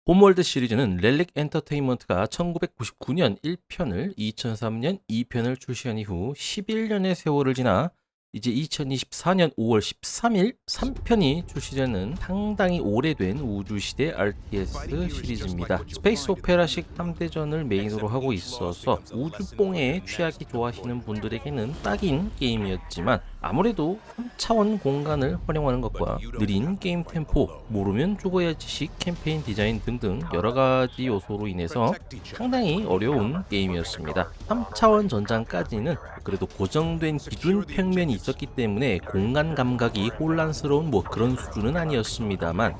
홈월드 시리즈는 렐릭 엔터테인먼트가 1999년 1편을 2003년 2편을 출시한 이후 11년의 세월을 지나 이제 2024년 5월 13일 3편이 출시되는 상당히 오래된 우주시대 RTS 시리즈입니다. 스페이스 오페라식 함대전을 메인으로 하고 있어서 우주뽕에 취하기 좋아하시는 분들에게는 딱인 게임이었지만 아무래도 3차원 공간을 활용하는 것과 느린 게임 템포, 모르면 죽어야지식 캠페인 디자인 등등 여러가지 요소로 인해서 상당히 어려운 게임이었습니다. 3차원 전장까지는 그래도 고정된 기준 평면이 있었기 때문에 공간 감각이 혼란스러운 그런 수준은 아니었습니다만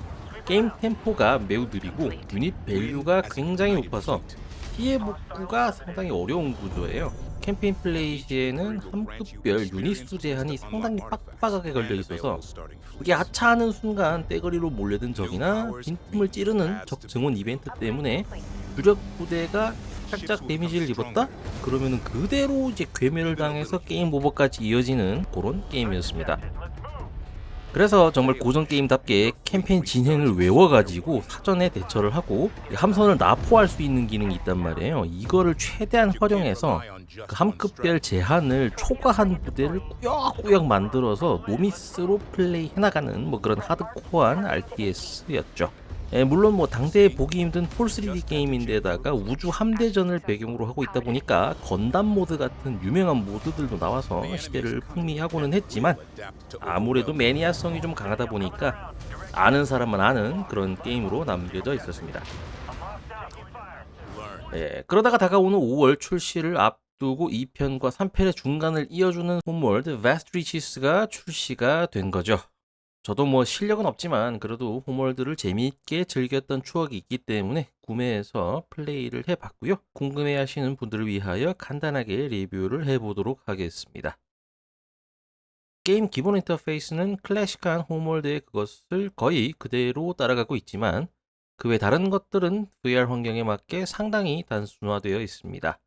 게임 템포가 매우 느리고 유닛 밸류가 굉장히 높아서 피해 복구가 상당히 어려운 구조예요. 캠페인 플레이 시에는 함급별 유닛 수 제한이 상당히 빡빡하게 걸려 있어서 이게 하차하는 순간 떼거리로 몰려든 적이나 빈틈을 찌르는 적 증원 이벤트 때문에 주력 부대가 살짝 데미지를 입었다? 그러면은 그대로 이제 괴멸을 당해서 게임 오버까지 이어지는 그런 게임이었습니다. 그래서 정말 고전 게임답게 캠페인 진행을 외워가지고 사전에 대처를 하고 함선을 납포할 수 있는 기능이 있단 말이에요. 이거를 최대한 활용해서 그 함급별 제한을 초과한 부대를 꾸역꾸역 만들어서 노미스로 플레이 해나가는 그런 하드코어한 RTS였죠. 물론 당대에 보기 힘든 폴 3D 게임인데다가 우주 함대전을 배경으로 하고 있다 보니까 건담 모드 같은 유명한 모드들도 나와서 시대를 풍미하고는 했지만 아무래도 매니아성이 좀 강하다 보니까 아는 사람만 아는 그런 게임으로 남겨져 있었습니다. 그러다가 다가오는 5월 출시를 앞두고 2편과 3편의 중간을 이어주는 홈월드 Vast Reaches가 출시가 된 거죠. 저도 실력은 없지만 그래도 홈월드를 재미있게 즐겼던 추억이 있기 때문에 구매해서 플레이를 해봤고요. 궁금해하시는 분들을 위하여 간단하게 리뷰를 해보도록 하겠습니다. 게임 기본 인터페이스는 클래식한 홈월드의 그것을 거의 그대로 따라가고 있지만 그 외 다른 것들은 VR 환경에 맞게 상당히 단순화되어 있습니다.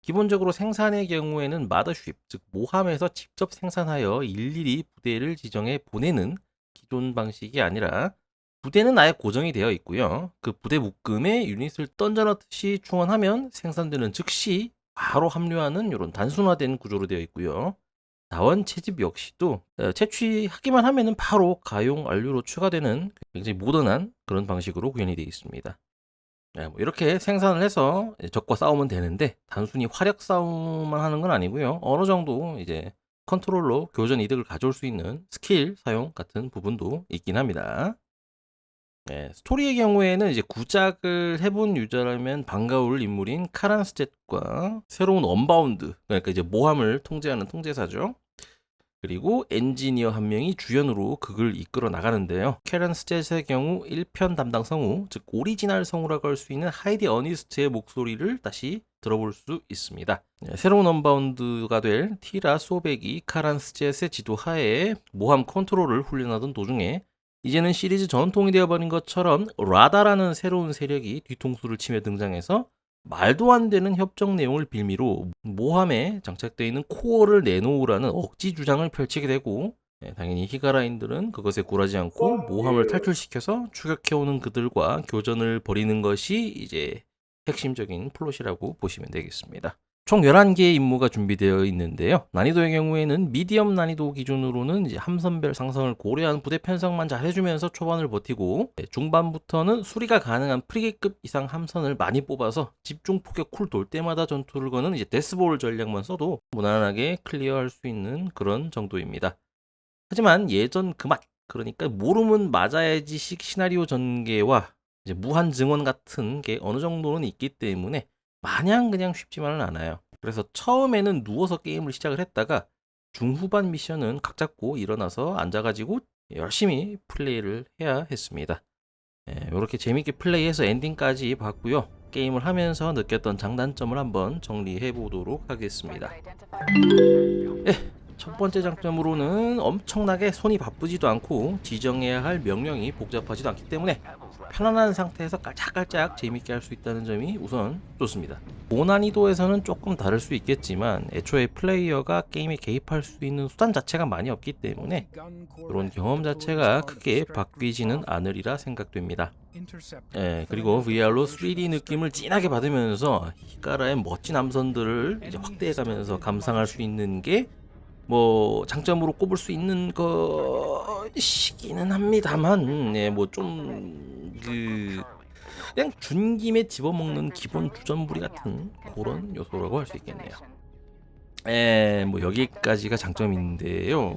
기본적으로 생산의 경우에는 마더쉽, 즉 모함에서 직접 생산하여 일일이 부대를 지정해 보내는 기존 방식이 아니라 부대는 아예 고정이 되어 있고요. 그 부대 묶음에 유닛을 던져넣듯이 충원하면 생산되는 즉시 바로 합류하는 이런 단순화된 구조로 되어 있고요. 자원 채집 역시도 채취하기만 하면은 바로 가용 완료로 추가되는 굉장히 모던한 그런 방식으로 구현이 되어 있습니다. 이렇게 생산을 해서 적과 싸우면 되는데 단순히 화력 싸움만 하는 건 아니고요. 어느 정도 이제 컨트롤로 교전 이득을 가져올 수 있는 스킬 사용 같은 부분도 있긴 합니다. 스토리의 경우에는 이제 구작을 해본 유저라면 반가울 인물인 카란 스젯과 새로운 언바운드, 그러니까 이제 모함을 통제하는 통제사죠. 그리고 엔지니어 한 명이 주연으로 극을 이끌어 나가는데요. 캐런 스젯의 경우 1편 담당 성우, 즉 오리지널 성우라고 할 수 있는 하이디 어니스트의 목소리를 다시 들어볼 수 있습니다. 새로운 언바운드가 될 티라 소백이 카란 스젯의 지도하에 모함 컨트롤을 훈련하던 도중에 이제는 시리즈 전통이 되어버린 것처럼 라다라는 새로운 세력이 뒤통수를 치며 등장해서 말도 안 되는 협정 내용을 빌미로 모함에 장착되어 있는 코어를 내놓으라는 억지 주장을 펼치게 되고 당연히 히가라인들은 그것에 굴하지 않고 모함을 탈출시켜서 추격해오는 그들과 교전을 벌이는 것이 이제 핵심적인 플롯이라고 보시면 되겠습니다. 총 11개의 임무가 준비되어 있는데요. 난이도의 경우에는 미디엄 난이도 기준으로는 이제 함선별 상성을 고려한 부대 편성만 잘 해주면서 초반을 버티고 중반부터는 수리가 가능한 프리게급 이상 함선을 많이 뽑아서 집중 포격 쿨 돌 때마다 전투를 거는 이제 데스볼 전략만 써도 무난하게 클리어할 수 있는 그런 정도입니다. 하지만 예전 그 맛, 그러니까 모르면 맞아야지식 시나리오 전개와 이제 무한 증원 같은 게 어느 정도는 있기 때문에 마냥 그냥 쉽지만은 않아요. 그래서 처음에는 누워서 게임을 시작을 했다가 중후반 미션은 각 잡고 일어나서 앉아가지고 열심히 플레이를 해야 했습니다. 이렇게 재밌게 플레이해서 엔딩까지 봤고요. 게임을 하면서 느꼈던 장단점을 한번 정리해 보도록 하겠습니다. 첫 번째 장점으로는 엄청나게 손이 바쁘지도 않고 지정해야 할 명령이 복잡하지도 않기 때문에 편안한 상태에서 깔짝깔짝 재밌게 할 수 있다는 점이 우선 좋습니다. 고난이도에서는 조금 다를 수 있겠지만 애초에 플레이어가 게임에 개입할 수 있는 수단 자체가 많이 없기 때문에 이런 경험 자체가 크게 바뀌지는 않으리라 생각됩니다. 그리고 VR로 3D 느낌을 진하게 받으면서 히카라의 멋진 함선들을 이제 확대해가면서 감상할 수 있는 게 뭐 장점으로 꼽을 수 있는 것이기는 합니다만, 뭐 좀 그냥 준 김에 집어먹는 기본 주전부리 같은 그런 요소라고 할 수 있겠네요. 뭐 여기까지가 장점인데요.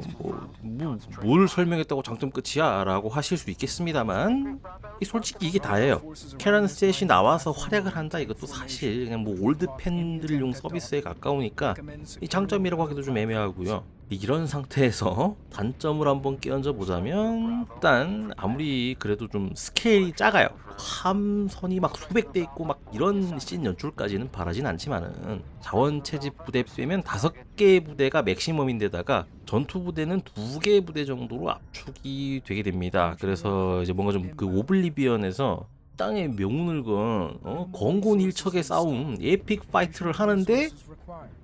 뭘 설명했다고 장점 끝이야? 라고 하실 수 있겠습니다만, 솔직히 이게 다예요. 캐런 셋이 나와서 활약을 한다, 이것도 사실 그냥 뭐 올드 팬들용 서비스에 가까우니까 이 장점이라고 하기도 좀 애매하고요. 이런 상태에서 단점을 한번 끼얹어 보자면, 일단 아무리 그래도 좀 스케일이 작아요. 함선이 막 수백 대 있고 막 이런 씬 연출까지는 바라진 않지만은, 자원 채집 부대 빼면 5개의 부대가 맥시멈인데다가 전투 부대는 2개의 부대 정도로 압축이 되게 됩니다. 그래서 이제 뭔가 좀 그 오블리비언에서 땅에 명운을 건 건곤일척의 싸움, 에픽 파이트를 하는데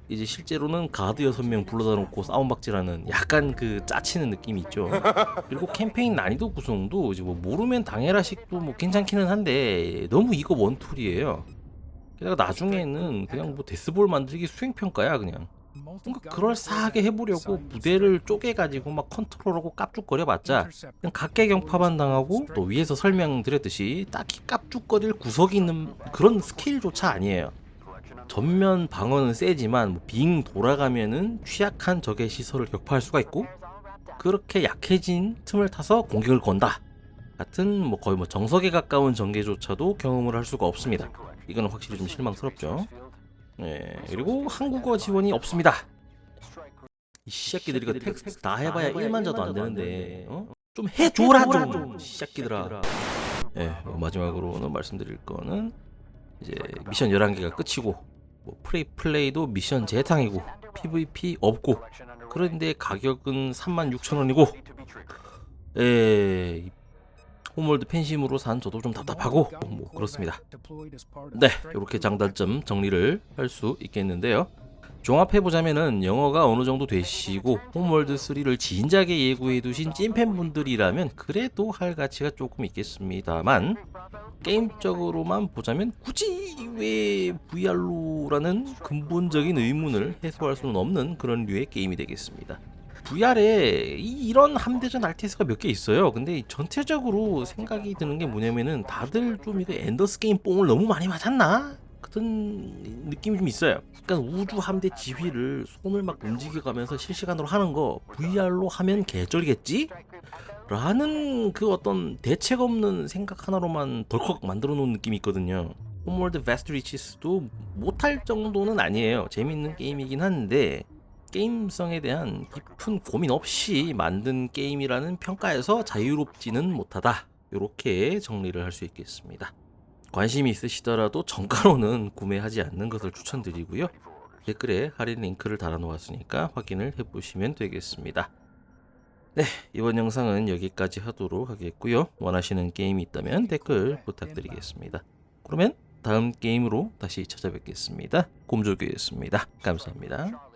이제 실제로는 가드 6명 불러다 놓고 싸움박질하는 약간 그 짜치는 느낌이 있죠. 그리고 캠페인 난이도 구성도 이제 뭐 모르면 당해라식도 뭐 괜찮기는 한데 너무 이거 원툴이에요. 게다가 나중에는 그냥 뭐 데스볼 만들기 수행평가야 그냥. 뭔가 그럴싸하게 해보려고 부대를 쪼개가지고 막 컨트롤하고 깝죽거려봤자 그냥 각계경파만 당하고, 또 위에서 설명드렸듯이 딱히 깝죽거릴 구석이 있는 그런 스케일조차 아니에요. 전면 방어는 세지만 빙 돌아가면은 취약한 적의 시설을 격파할 수가 있고, 그렇게 약해진 틈을 타서 공격을 건다 같은 뭐 거의 뭐 정석에 가까운 전개조차도 경험을 할 수가 없습니다. 이거는 확실히 좀 실망스럽죠. 그리고 한국어 지원이 없습니다. 이 새끼들이 이거 텍스트 다 해봐야 1만자도 안 되는데 좀 해줘라 좀 새끼들아. 마지막으로는 말씀드릴 거는 이제 미션 11개가 끝이고, 뭐 프리플레이도 미션 재탕이고 PVP 없고, 그런데 가격은 36,000원이고, 홈월드 팬심으로 산 저도 좀 답답하고 뭐 그렇습니다. 이렇게 장단점 정리를 할 수 있겠는데요. 종합해보자면은 영어가 어느 정도 되시고 홈월드 3를 진작에 예고해 두신 찐팬분들이라면 그래도 할 가치가 조금 있겠습니다만, 게임적으로만 보자면 굳이 왜 VR로라는 근본적인 의문을 해소할 수는 없는 그런 류의 게임이 되겠습니다. VR에 이런 함대전 RTS가 몇 개 있어요. 근데 전체적으로 생각이 드는 게 뭐냐면은 다들 좀 이거 엔더스 게임 뽕을 너무 많이 맞았나? 같은 느낌이 좀 있어요. 그러니까 우주 함대 지휘를 손을 막 움직여가면서 실시간으로 하는 거 VR로 하면 개쩔겠지? 라는 그 어떤 대책 없는 생각 하나로만 덜컥 만들어 놓은 느낌이 있거든요. 홈월드 베스트 리치스도 못할 정도는 아니에요. 재밌는 게임이긴 한데 게임성에 대한 깊은 고민 없이 만든 게임이라는 평가에서 자유롭지는 못하다, 이렇게 정리를 할 수 있겠습니다. 관심이 있으시더라도 정가로는 구매하지 않는 것을 추천드리고요. 댓글에 할인 링크를 달아놓았으니까 확인을 해보시면 되겠습니다. 이번 영상은 여기까지 하도록 하겠고요. 원하시는 게임이 있다면 댓글 부탁드리겠습니다. 그러면 다음 게임으로 다시 찾아뵙겠습니다. 곰조교였습니다. 감사합니다.